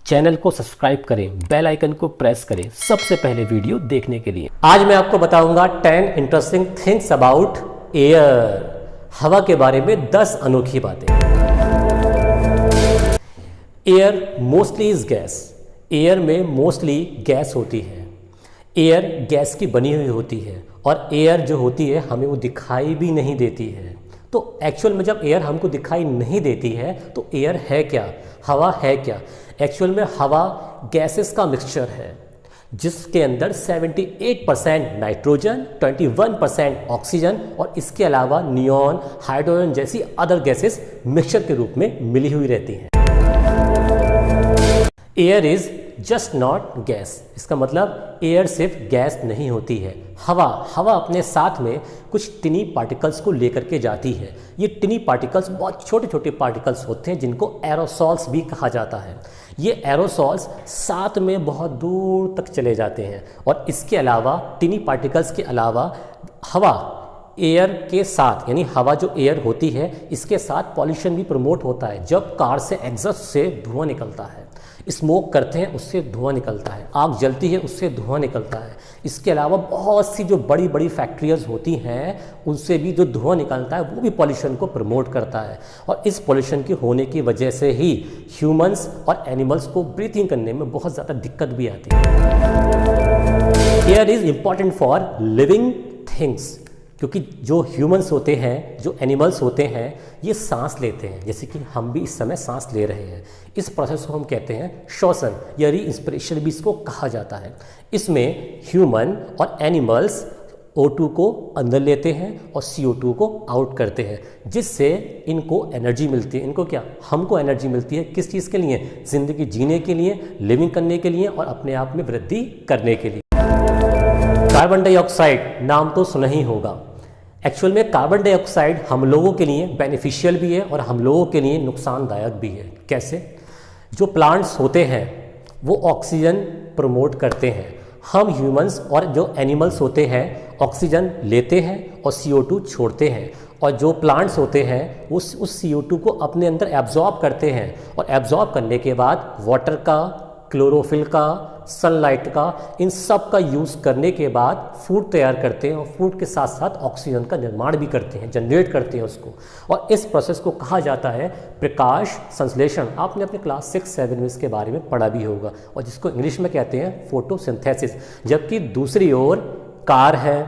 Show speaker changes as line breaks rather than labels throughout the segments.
Channel को subscribe करें, bell icon को प्रेस करें सबसे पहले वीडियो देखने के लिए। आज मैं आपको बताऊंगा 10 इंटरेस्टिंग थिंग्स अबाउट एयर। हवा के बारे में 10 अनोखी बातें। Air mostly is gas. Air में मोस्टली गैस होती है। एयर गैस की बनी हुई होती है और एयर जो होती है हमें वो दिखाई भी नहीं देती है। तो एक्चुअल में जब एयर हमको दिखाई नहीं देती है तो एयर है क्या, हवा है क्या? एक्चुअल में हवा गैसेस का मिक्सचर है जिसके अंदर 78% नाइट्रोजन, 21% ऑक्सीजन और इसके अलावा नियॉन, हाइड्रोजन जैसी अदर गैसेस मिक्सचर के रूप में मिली हुई रहती हैं। Air is just not gas. इसका मतलब एयर सिर्फ गैस नहीं होती है। हवा अपने साथ में कुछ टिनी पार्टिकल्स को लेकर के जाती है। ये टिनी पार्टिकल्स बहुत छोटे छोटे पार्टिकल्स होते हैं जिनको एरोसॉल्स भी कहा जाता है। ये एरोसॉल्स साथ में बहुत दूर तक चले जाते हैं और इसके अलावा टिनी पार्टिकल्स के अलावा हवा एयर के साथ, यानी हवा जो एयर होती है इसके साथ पॉल्यूशन भी प्रमोट होता है। जब कार से एग्जॉस्ट से धुआं निकलता है, स्मोक करते हैं उससे धुआं निकलता है, आग जलती है उससे धुआं निकलता है। इसके अलावा बहुत सी जो बड़ी बड़ी फैक्ट्रियाज होती हैं उनसे भी जो धुआं निकलता है वो भी पॉल्यूशन को प्रमोट करता है। और इस पॉल्यूशन के होने की वजह से ही ह्यूमंस और एनिमल्स को ब्रीथिंग करने में बहुत ज़्यादा दिक्कत भी आती है। Air is important for living things, क्योंकि जो ह्यूमंस होते हैं, जो एनिमल्स होते हैं, ये सांस लेते हैं जैसे कि हम भी इस समय सांस ले रहे हैं। इस प्रोसेस को हम कहते हैं श्वसन या री-इंस्पिरेशन भी इसको कहा जाता है। इसमें ह्यूमन और एनिमल्स O2 को अंदर लेते हैं और CO2 को आउट करते हैं, जिससे इनको एनर्जी मिलती है। इनको क्या, हमको एनर्जी मिलती है। किस चीज़ के लिए? ज़िंदगी जीने के लिए, लिविंग करने के लिए और अपने आप में वृद्धि करने के लिए। कार्बन डाइऑक्साइड नाम तो सुना ही होगा। एक्चुअल में कार्बन डाइऑक्साइड हम लोगों के लिए बेनिफिशियल भी है और हम लोगों के लिए नुकसानदायक भी है। कैसे? जो प्लांट्स होते हैं वो ऑक्सीजन प्रमोट करते हैं। हम ह्यूमंस और जो एनिमल्स होते हैं ऑक्सीजन लेते हैं और CO2 छोड़ते हैं, और जो प्लांट्स होते हैं उस CO2 को अपने अंदर एब्जॉर्ब करते हैं और एब्जॉर्ब करने के बाद वाटर का, क्लोरोफिल का, सनलाइट का, इन सब का यूज़ करने के बाद फूड तैयार करते हैं और फूड के साथ साथ ऑक्सीजन का निर्माण भी करते हैं, जनरेट करते हैं उसको। और इस प्रोसेस को कहा जाता है प्रकाश संश्लेषण। आपने अपने क्लास 6-7 में इसके बारे में पढ़ा भी होगा, और जिसको इंग्लिश में कहते हैं फोटोसिंथेसिस। जबकि दूसरी ओर कार है,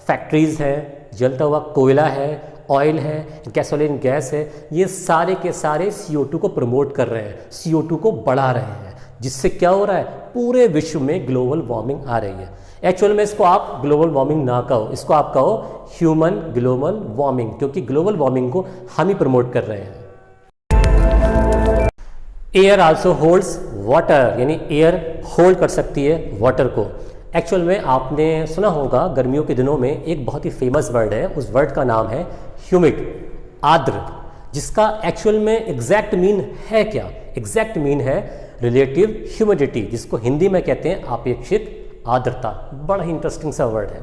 फैक्ट्रीज़ है, जलता हुआ कोयला है, ऑयल है, गैसोलीन गैस है, ये सारे के सारे CO2 को प्रमोट कर रहे हैं, CO2 को बढ़ा रहे हैं, जिससे क्या हो रहा है, पूरे विश्व में ग्लोबल वार्मिंग आ रही है। एक्चुअल में इसको आप ग्लोबल वार्मिंग ना कहो, इसको आप कहो ह्यूमन ग्लोबल वार्मिंग, क्योंकि ग्लोबल वार्मिंग को हम ही प्रमोट कर रहे हैं। एयर आल्सो होल्ड्स वाटर, यानी एयर होल्ड कर सकती है वाटर को। एक्चुअल में आपने सुना होगा गर्मियों के दिनों में एक बहुत ही फेमस वर्ड है, उस वर्ड का नाम है ह्यूमिड, आर्द्र, जिसका एक्चुअल में एग्जैक्ट मीन है क्या? एग्जैक्ट मीन है रिलेटिव ह्यूमिडिटी, जिसको हिंदी में कहते हैं आपेक्षिक आर्द्रता। बड़ा ही इंटरेस्टिंग सा वर्ड है।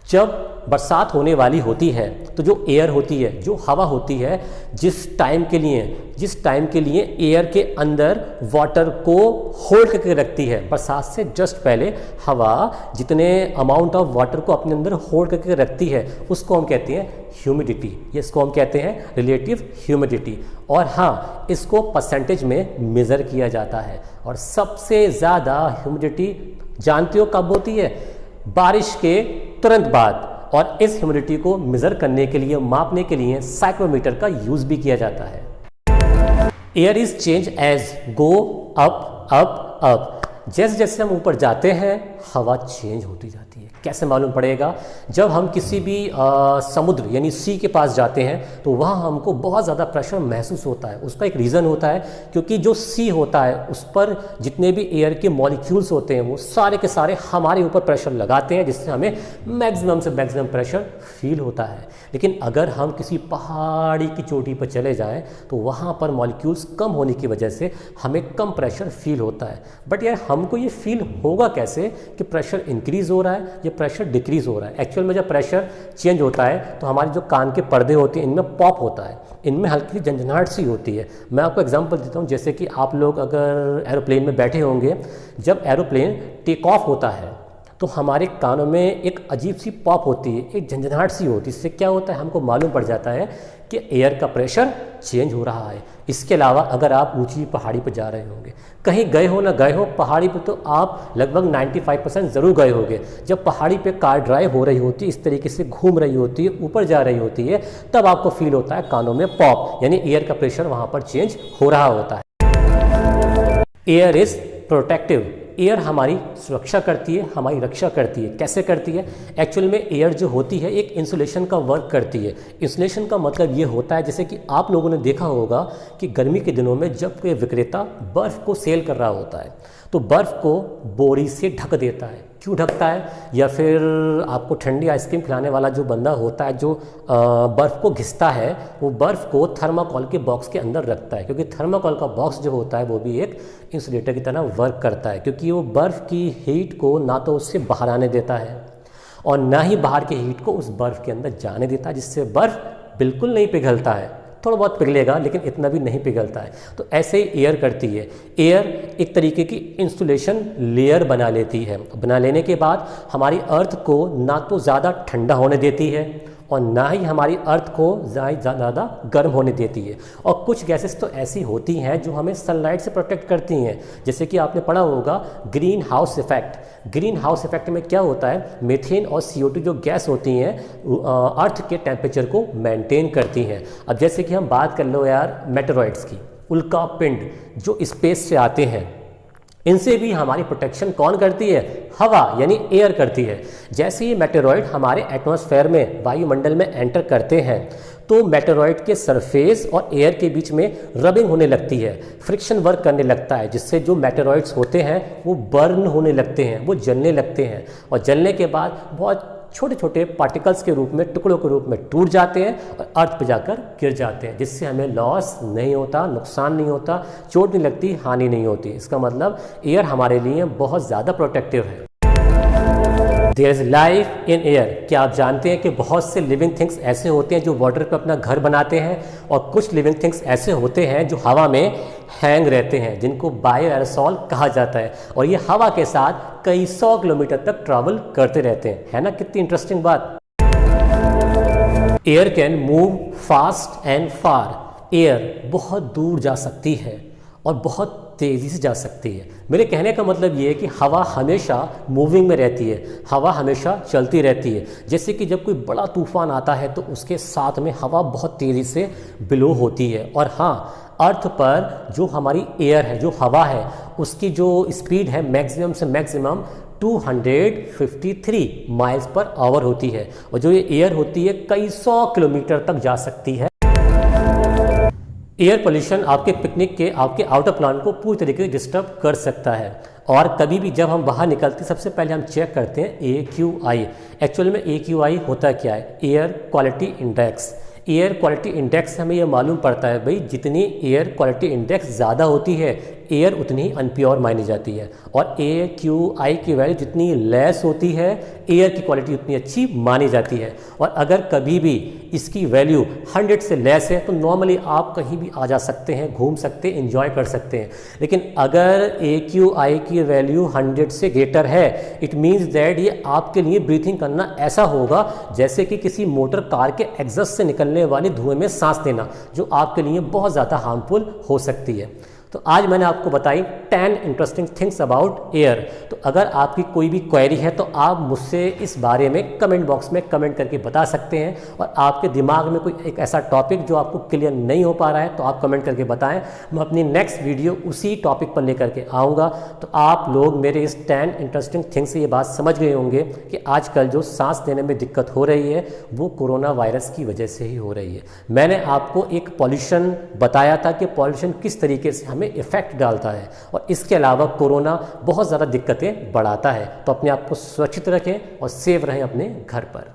जब बरसात होने वाली होती है तो जो एयर होती है, जो हवा होती है, जिस टाइम के लिए एयर के अंदर वाटर को होल्ड करके रखती है, बरसात से जस्ट पहले हवा जितने अमाउंट ऑफ वाटर को अपने अंदर होल्ड करके रखती है उसको हम कहते हैं ह्यूमिडिटी। इसको हम कहते हैं रिलेटिव ह्यूमिडिटी। और हाँ, इसको परसेंटेज में मेज़र किया जाता है। और सबसे ज़्यादा ह्यूमिडिटी जानते हो कब होती है? बारिश के तुरंत बाद। और इस ह्यूमिडिटी को मेज़र करने के लिए, मापने के लिए साइक्रोमीटर का यूज़ भी किया जाता है। Air is change as go up up up. जैसे जैसे हम ऊपर जाते हैं हवा चेंज होती जाती है। कैसे मालूम पड़ेगा? जब हम किसी भी समुद्र यानी सी के पास जाते हैं तो वहाँ हमको बहुत ज़्यादा प्रेशर महसूस होता है। उसका एक रीज़न होता है, क्योंकि जो सी होता है उस पर जितने भी एयर के मॉलिक्यूल्स होते हैं वो सारे के सारे हमारे ऊपर प्रेशर लगाते हैं, जिससे हमें मैक्सिमम से मैक्सिमम प्रेशर फील होता है। लेकिन अगर हम किसी पहाड़ी की चोटी पर चले जाएं तो वहाँ पर मॉलिक्यूल्स कम होने की वजह से हमें कम प्रेशर फील होता है। बट यार हमको ये फील होगा कैसे कि प्रेशर इंक्रीज़ हो रहा है या प्रेशर डिक्रीज़ हो रहा है। एक्चुअल में जब प्रेशर चेंज होता है तो हमारे जो कान के पर्दे होते हैं इनमें पॉप होता है, इनमें हल्की झंझनाहट सी होती है। मैं आपको एग्जांपल देता हूँ, जैसे कि आप लोग अगर एरोप्लेन में बैठे होंगे, जब एरोप्लेन टेक ऑफ होता है तो हमारे कानों में एक अजीब सी पॉप होती है, एक झंझनाहट सी होती है। इससे क्या होता है, हमको मालूम पड़ जाता है कि एयर का प्रेशर चेंज हो रहा है। इसके अलावा अगर आप ऊंची पहाड़ी पर जा रहे होंगे, कहीं गए हो ना गए हो, पहाड़ी पे तो आप लगभग 95% ज़रूर गए होंगे। जब पहाड़ी पे कार ड्राइव हो रही होती है, इस तरीके से घूम रही होती है, ऊपर जा रही होती है, तब आपको फील होता है कानों में पॉप, यानी एयर का प्रेशर वहाँ पर चेंज हो रहा होता है। Air is protective. एयर हमारी सुरक्षा करती है, हमारी रक्षा करती है। कैसे करती है? एक्चुअल में एयर जो होती है एक इंसुलेशन का वर्क करती है। इंसुलेशन का मतलब ये होता है, जैसे कि आप लोगों ने देखा होगा कि गर्मी के दिनों में जब कोई विक्रेता बर्फ़ को सेल कर रहा होता है तो बर्फ़ को बोरी से ढक देता है। क्यों ढकता है? या फिर आपको ठंडी आइसक्रीम खिलाने वाला जो बंदा होता है, जो बर्फ़ को घिसता है, वो बर्फ़ को थर्माकोल के बॉक्स के अंदर रखता है, क्योंकि थर्माकोल का बॉक्स जो होता है वो भी एक इंसुलेटर की तरह वर्क करता है, क्योंकि वो बर्फ़ की हीट को ना तो उससे बाहर आने देता है और ना ही बाहर की हीट को उस बर्फ़ के अंदर जाने देता है, जिससे बर्फ़ बिल्कुल नहीं पिघलता है। थोड़ा बहुत पिघलेगा लेकिन इतना भी नहीं पिघलता है। तो ऐसे ही एयर करती है। एयर एक तरीके की इंसुलेशन लेयर बना लेती है। बना लेने के बाद हमारी अर्थ को ना तो ज़्यादा ठंडा होने देती है और ना ही हमारी अर्थ को ज़्यादा गर्म होने देती है। और कुछ गैसेस तो ऐसी होती हैं जो हमें सनलाइट से प्रोटेक्ट करती हैं, जैसे कि आपने पढ़ा होगा green house effect. Green house effect में क्या होता है, मीथेन और CO2 जो गैस होती हैं अर्थ के टेम्परेचर को मेंटेन करती हैं। अब जैसे कि हम बात कर लो यार मेटेरॉइड्स की, उल्का पिंड जो स्पेस से आते हैं, इनसे भी हमारी प्रोटेक्शन कौन करती है? हवा यानी एयर करती है। जैसे ही मेटेरॉइड हमारे एटमॉस्फेयर में, वायुमंडल में एंटर करते हैं तो मेटेरॉइड के सरफेस और एयर के बीच में रबिंग होने लगती है, फ्रिक्शन वर्क करने लगता है, जिससे जो मेटेरॉइड्स होते हैं वो बर्न होने लगते हैं, वो जलने लगते हैं और जलने के बाद बहुत छोटे छोटे पार्टिकल्स के रूप में, टुकड़ों के रूप में टूट जाते हैं और अर्थ पे जाकर गिर जाते हैं, जिससे हमें लॉस नहीं होता, नुकसान नहीं होता, चोट नहीं लगती, हानि नहीं होती। इसका मतलब एयर हमारे लिए बहुत ज़्यादा प्रोटेक्टिव है। There is life in air. क्या आप जानते हैं कि बहुत से लिविंग थिंग्स ऐसे होते हैं जो वाटर पे अपना घर बनाते हैं और कुछ लिविंग थिंग्स ऐसे होते हैं जो हवा में हैंग रहते हैं, जिनको बायो एरोसॉल कहा जाता है और ये हवा के साथ कई 100 किलोमीटर तक ट्रैवल करते रहते हैं। है ना कितनी इंटरेस्टिंग बात। Air can move fast and far. Air बहुत दूर जा सकती है और बहुत तेज़ी से जा सकती है। मेरे कहने का मतलब ये है कि हवा हमेशा मूविंग में रहती है, हवा हमेशा चलती रहती है। जैसे कि जब कोई बड़ा तूफान आता है तो उसके साथ में हवा बहुत तेज़ी से ब्लो होती है। और हाँ, अर्थ पर जो हमारी एयर है, जो हवा है, उसकी जो स्पीड है मैक्सिमम से मैक्सिमम 253 माइल्स पर आवर होती है और जो ये एयर होती है कई 100 किलोमीटर तक जा सकती है। एयर पोल्यूशन आपके पिकनिक के, आपके आउटर प्लान को पूरी तरीके से डिस्टर्ब कर सकता है। और कभी भी जब हम बाहर निकलते सबसे पहले हम चेक करते हैं AQI। एक्चुअल में AQI होता क्या है? Air quality index. Air quality index हमें यह मालूम पड़ता है भाई, जितनी एयर क्वालिटी इंडेक्स ज़्यादा होती है एयर उतनी ही अनप्योर मानी जाती है और AQI की वैल्यू जितनी लेस होती है एयर की क्वालिटी उतनी अच्छी मानी जाती है। और अगर कभी भी इसकी वैल्यू 100 से लेस है तो नॉर्मली आप कहीं भी आ जा सकते हैं, घूम सकते हैं, एंजॉय कर सकते हैं। लेकिन अगर AQI की वैल्यू 100 से ग्रेटर है, इट मीन्स दैट ये आपके लिए ब्रीथिंग करना ऐसा होगा जैसे कि किसी मोटर कार के एग्जॉस्ट से निकलने वाले धुएं में सांस लेना, जो आपके लिए बहुत ज़्यादा हार्मफुल हो सकती है। तो आज मैंने आपको बताई 10 इंटरेस्टिंग थिंग्स अबाउट एयर। तो अगर आपकी कोई भी क्वेरी है तो आप मुझसे इस बारे में कमेंट बॉक्स में कमेंट करके बता सकते हैं। और आपके दिमाग में कोई एक ऐसा टॉपिक जो आपको क्लियर नहीं हो पा रहा है तो आप कमेंट करके बताएं। मैं अपनी नेक्स्ट वीडियो उसी टॉपिक पर लेकर के आऊँगा। तो आप लोग मेरे इस 10 इंटरेस्टिंग थिंग्स से ये बात समझ गए होंगे कि आजकल जो सांस लेने में दिक्कत हो रही है वो कोरोना वायरस की वजह से ही हो रही है। मैंने आपको एक पॉल्यूशन बताया था कि पॉल्यूशन किस तरीके से हमें इफेक्ट डालता है और इसके अलावा कोरोना बहुत ज़्यादा दिक्कतें बढ़ाता है। तो अपने आप को सुरक्षित रखें और सेफ रहें अपने घर पर।